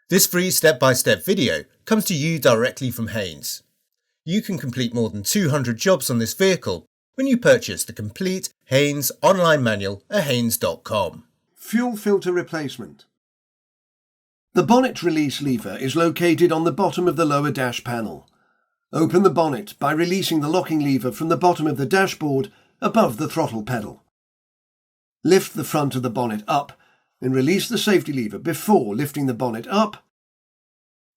This free step-by-step video comes to you directly from Haynes. You can complete more than 200 jobs on this vehicle when you purchase the complete Haynes online manual at haynes.com. Fuel filter replacement. The bonnet release lever is located on the bottom of the lower dash panel. Open the bonnet by releasing the locking lever from the bottom of the dashboard above the throttle pedal. Lift the front of the bonnet up and release the safety lever before lifting the bonnet up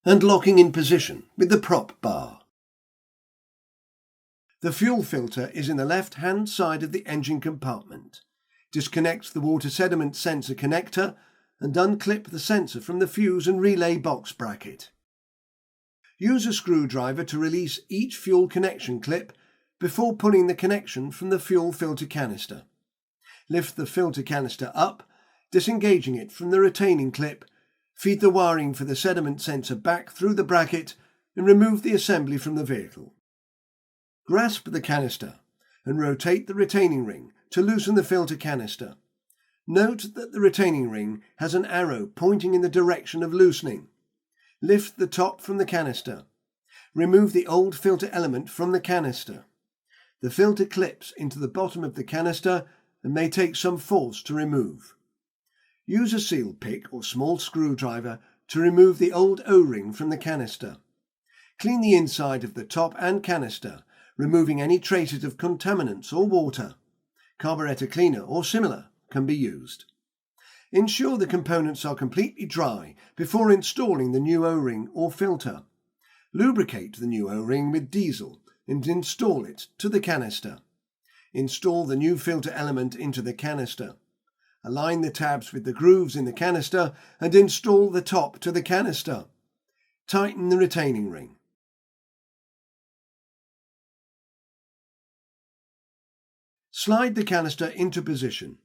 and locking in position with the prop bar. The fuel filter is in the left-hand side of the engine compartment. Disconnect the water sediment sensor connector and unclip the sensor from the fuse and relay box bracket. Use a screwdriver to release each fuel connection clip before pulling the connection from the fuel filter canister. Lift the filter canister up, disengaging it from the retaining clip, feed the wiring for the sediment sensor back through the bracket and remove the assembly from the vehicle. Grasp the canister and rotate the retaining ring to loosen the filter canister. Note that the retaining ring has an arrow pointing in the direction of loosening. Lift the top from the canister. Remove the old filter element from the canister. The filter clips into the bottom of the canister and may take some force to remove. Use a seal pick or small screwdriver to remove the old O-ring from the canister. Clean the inside of the top and canister, removing any traces of contaminants or water. Carburetor cleaner or similar can be used. Ensure the components are completely dry before installing the new O-ring or filter. Lubricate the new O-ring with diesel and install it to the canister. Install the new filter element into the canister. Align the tabs with the grooves in the canister and install the top to the canister. Tighten the retaining ring. Slide the canister into position,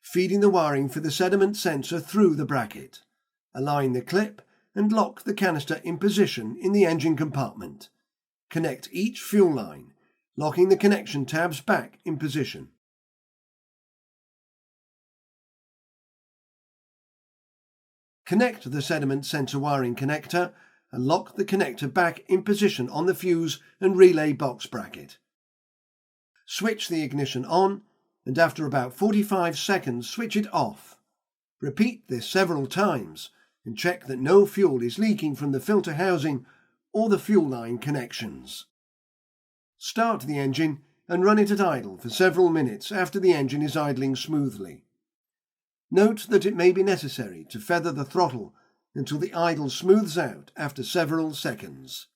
feeding the wiring for the sediment sensor through the bracket. Align the clip and lock the canister in position in the engine compartment. Connect each fuel line, locking the connection tabs back in position. Connect the sediment sensor wiring connector and lock the connector back in position on the fuse and relay box bracket. Switch the ignition on and after about 45 seconds switch it off. Repeat this several times and check that no fuel is leaking from the filter housing or the fuel line connections. Start the engine and run it at idle for several minutes after the engine is idling smoothly. Note that it may be necessary to feather the throttle until the idle smooths out after several seconds.